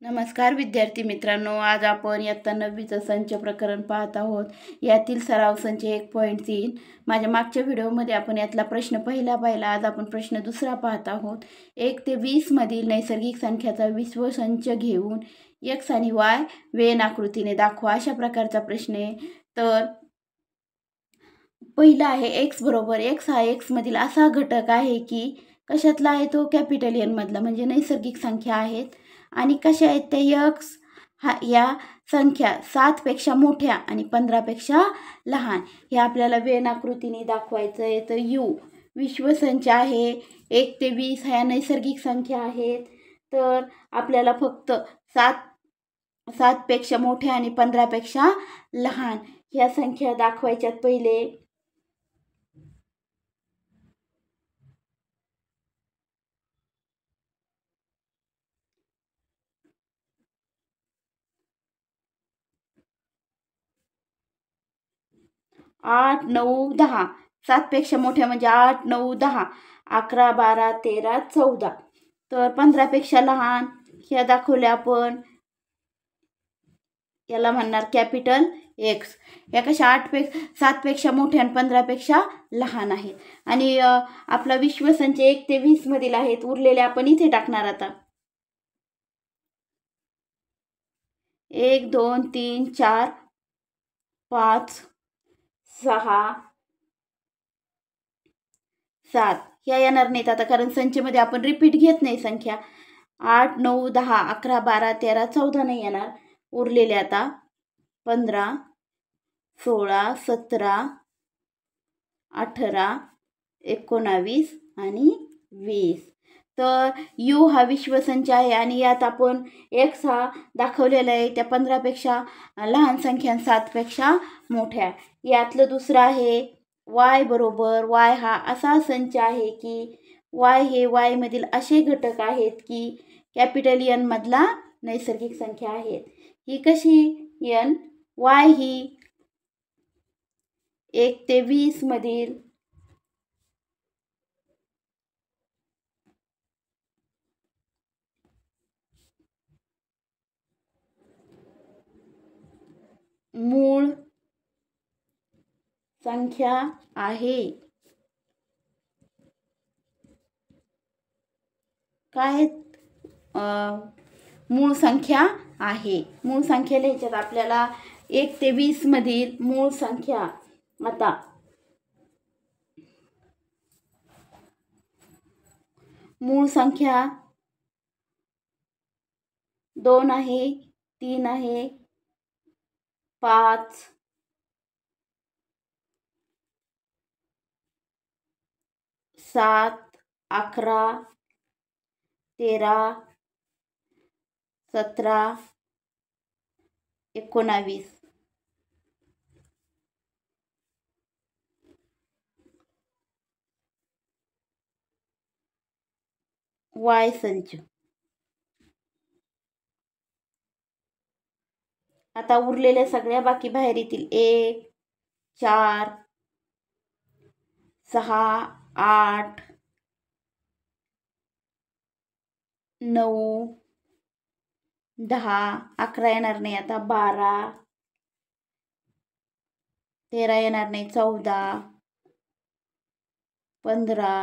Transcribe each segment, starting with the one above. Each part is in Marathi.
नमस्कार विद्यार्थी मित्रांनो, आज आपण इयत्ता 9वीचं संच प्रकरण पाहत आहोत. यातील सराव संच 1.3. माझ्या मागच्या व्हिडिओमध्ये आपण यातला प्रश्न पहिला पाहिला. आज आपण प्रश्न दुसरा पाहत आहोत. 1 ते 20 मधील नैसर्गिक संख्याचा विश्वसंच घेऊन x आणि y वेन आकृतीने दाखवा, अशा प्रकारचा प्रश्न आहे. तर पहिला आहे x बरोबर x. हा x मधील असा घटक आहे की कशातला आहे तो कॅपिटल एन मधला, म्हणजे नैसर्गिक संख्या आहेत. आणि कशा आहेत त्या x या संख्या 7 पेक्षा मोठ्या आणि 15 पेक्षा लहान, हे आपल्याला वेन आकृतीने दाखवायचं आहे. तर u विश्वसंच आहे, 1 ते 20 ह्या नैसर्गिक संख्या आहेत. तर आपल्याला फक्त 7 पेक्षा मोठ्या आणि 15 पेक्षा लहान ह्या संख्या दाखवायच्यात. पहिले 8, 9, 10. 7 पेक्षा मोठ्या म्हणजे 8, 9, 10, 11, 12, 13, 14. तर 15 पेक्षा लहान ह्या दाखवल्या आपण, याला म्हणणार कॅपिटल एक्स. या कशा 7 पेक्षा मोठ्या आणि 15 पेक्षा लहान आहेत. आणि आपला विश्वसंच 1 ते 20 मधील आहेत. उरलेले आपण इथे टाकणार. आता 1, 2, 3, 4, 5, 6, 7 ह्या येणार नाहीत आता, कारण संचमध्ये आपण रिपीट घेत नाही संख्या. 8, 9, 10, 11, 12, 13, 14 नाही येणार. उरलेले आता 15, 16, 17, 18, 19 आणि 20. तर u हा विश्वसंच आहे आणि यात आपण x हा दाखवलेला आहे त्या 15 पेक्षा लहान संख्या 7 पेक्षा मोठ्या. यातलं दुसरं आहे y बरोबर. y हा असा संच आहे की y हे y मधील असे घटक आहेत की कॅपिटल एन मधला नैसर्गिक संख्या आहेत. ही कशी n? y ही 1 ते 20 मधील मूळ संख्या आहे. काय? मूळ संख्या आहे. मूळ संख्या लिहायच्यात आपल्याला 1 ते 20 मधील मूळ संख्या. आता मूळ संख्या 2 आहे, 3 आहे, 5, 7, 11, 13, 17, 19. y संच. आता उरलेल्या सगळ्या बाकी बाहेर येतील. 1, 4, 6, 8, 9, 10, 11 येणार नाही आता, 12, 13 येणार नाही, 14, 15,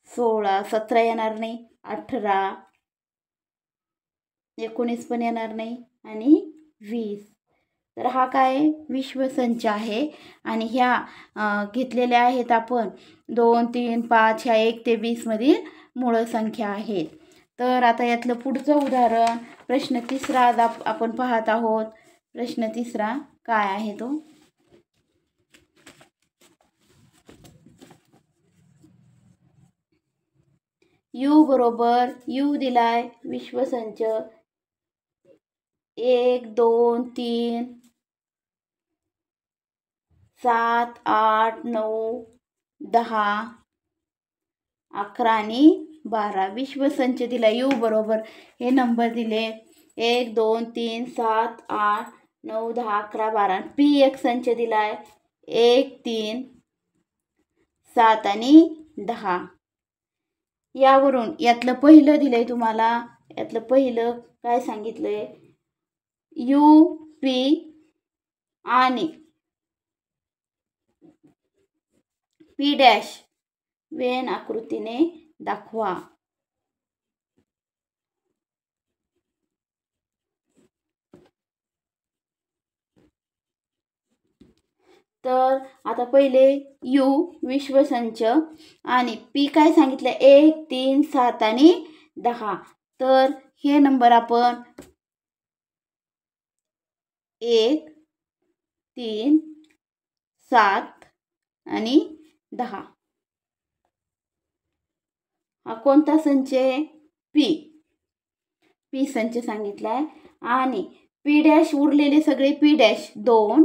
16, 17 येणार नाही, 18, 19 पण येणार नाही आणि 20. तर हा काय विश्वसंच आहे. आणि ह्या घेतलेल्या आहेत आपण 2, 3, 5 ह्या 1 ते 20 मधील मूळ संख्या आहेत. तर आता यातलं पुढचं उदाहरण प्रश्न तिसरा आपण पाहत आहोत. प्रश्न तिसरा काय आहे तो? u बरोबर. u दिलाय विश्वसंच 1, 2, 3, 7, 8, 9, 10, 11 आणि 12. विश्वसंच दिला u बरोबर. हे नंबर दिले 1, 2, 3, 7, 8, 9, 10, 11, 12. p एक संच दिलाय 1, 3, 7 आणि 10. यावरून यातलं पहिलं दिलंय तुम्हाला यातलं पहिलं काय सांगितलंय, यू पी आणि पी डॅश वेन आकृतीने दाखवा. तर आता पहिले यू विश्वसंच आणि पी काय सांगितलं, 1, 3, 7 आणि 10. तर हे नंबर आपण 1, 3, 7 आणि 10. हा कोणता संच आहे, पी संच सांगितलाय. आणि पी डॅश उरलेले सगळे पी डॅश 2,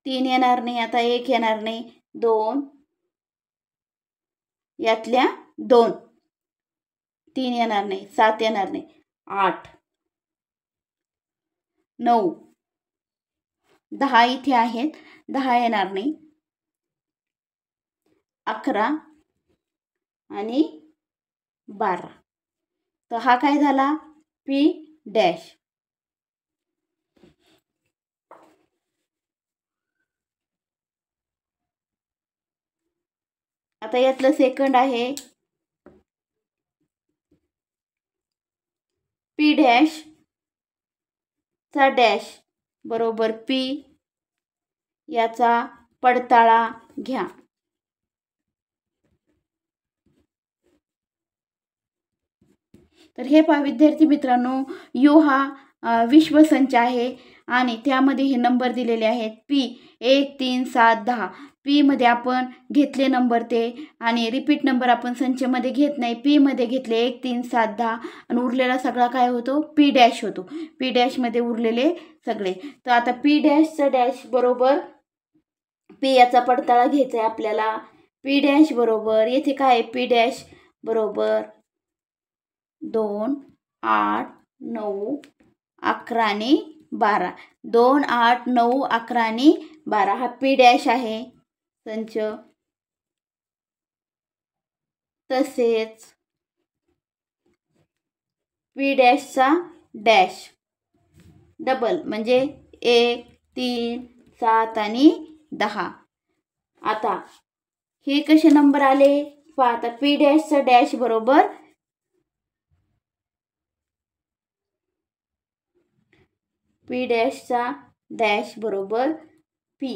3 येणार नाही, आता 1 येणार नाही, 2 यातल्या 2, 3 येणार नाही, 7 येणार नाही, 8, 9, 10 इथे आहेत, 10 येणार नाही, 11 आणि 12. तर हा काय झाला, पी डॅश. आता यातलं सेकंड आहे पी डॅश चा डॅश बरोबर पी, याचा पडताळा घ्या. तर हे पहा विद्यार्थी मित्रांनो, यू हा विश्वसंच आहे आणि त्यामध्ये हे नंबर दिलेले आहेत, पी 1, 3, 7, 10. पी मध्ये आपण घेतले नंबर ते आणि रिपीट नंबर आपण संचमध्ये घेत नाही, पी मध्ये घेतले 1, 3, 7, 10 आणि उरलेला सगळा काय होतो, पी डॅश होतो. पी डॅश मध्ये उरलेले सगळे. तर आता पी डॅशचा डॅश बरोबर पी याचा पडताळा घ्यायचा आहे आपल्याला. पी डॅश बरोबर येथे काय, पी डॅश बरोबर 2, 8, 9, 11 आणि 12. 2, 8, 9, 11 आणि 12 हा पी डॅश आहे संच. तसेच पी डॅशचा डॅश डबल म्हणजे 1, 3, 7 आणि 10. आता हे कसे नंबर आले पहा. आता पी डॅशचा डॅश बरोबर पी डॅशचा डॅश बरोबर पी.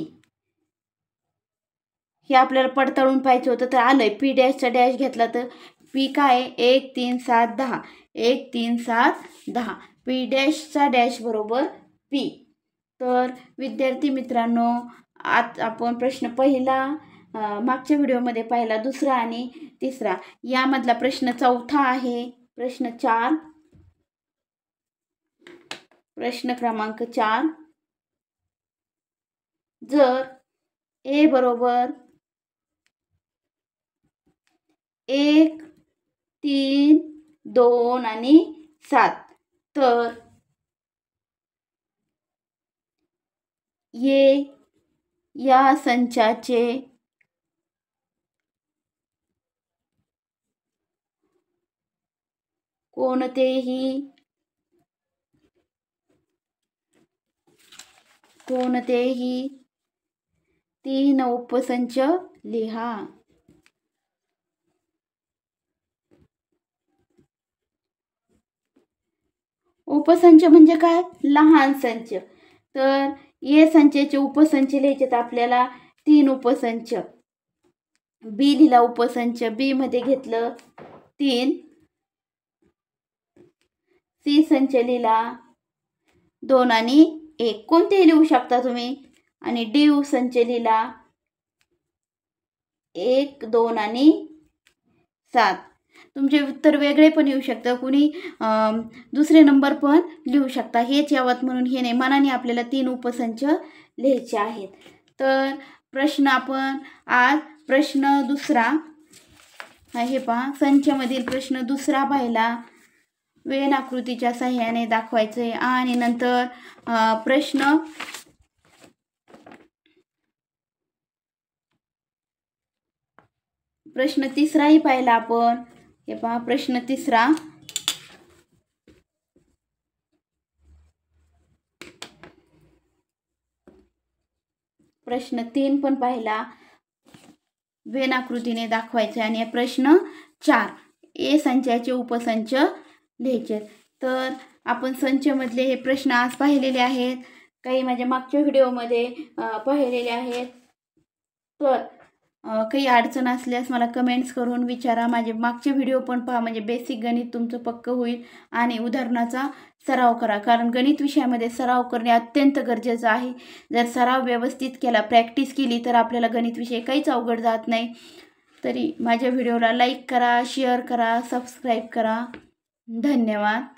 हे आपल्याला पडताळून पाहिजे होतं, तर आलंय. पी डॅशचा डॅश घेतला तर पी काय, 1, 3, 7, 10. 1, 3, 7, 10. पी डॅशचा डॅश बरोबर पी. तर विद्यार्थी मित्रांनो, आज आपण प्रश्न पहिला मागच्या व्हिडिओमध्ये पाहिला, दुसरा आणि तिसरा. यामधला प्रश्न चौथा आहे, प्रश्न 4, प्रश्न क्रमांक 4. जर ए बरोबर 1, 3, 2 आणि 7 तर या संचाचे कोणतेही 3 उपसंच लिहा. उपसंच म्हणजे काय, लहान संच. तर ए संचाचे उपसंच लिहायचे, तर आपल्याला 3 उपसंच. बी लिहिला उपसंच, बी मध्ये घेतलं 3. सी संच लिहिला 2 आणि 1, कोणतेही लिहू शकता तुम्ही. आणि डी संच लिहिला 1, 2 आणि 7. तुमचे उत्तर वेगळे पण येऊ शकतं, कुणी दुसरे नंबर पण लिहू शकता. हेच यावत म्हणून हे नाही, मनाने आपल्याला 3 उपसंच लिहायचे आहेत. तर प्रश्न आपण आज प्रश्न दुसरा हे पहा, संचमधील प्रश्न दुसरा पाहिला. वेन आकृतीच्या सहाय्याने दाखवायचे आणि नंतर प्रश्न तिसराही पाहिला आपण. हे पहा प्रश्न 3. प्रश्न 3 पण पाहिला, वेन आकृतीने दाखवायचे. आणि प्रश्न 4 ए संचाचे उपसंच लिहायचे. तर आपण संचमधले हे प्रश्न आज पाहिलेले आहेत, काही माझ्या मागच्या व्हिडिओमध्ये पाहिलेले आहेत. तर काही अडचण असल्यास मला कमेंट्स करून विचारा. माझे मागचे व्हिडिओ पण पहा, म्हणजे बेसिक गणित तुमचं पक्कं होईल. आणि उदाहरणाचा सराव करा, कारण गणित विषयामध्ये सराव करणे अत्यंत गरजेचं आहे. जर सराव व्यवस्थित केला, प्रॅक्टिस केली, तर आपल्याला गणित विषय काहीच अवघड जात नाही. तरी माझ्या व्हिडिओला लाईक करा, शेअर करा, सबस्क्राईब करा. धन्यवाद.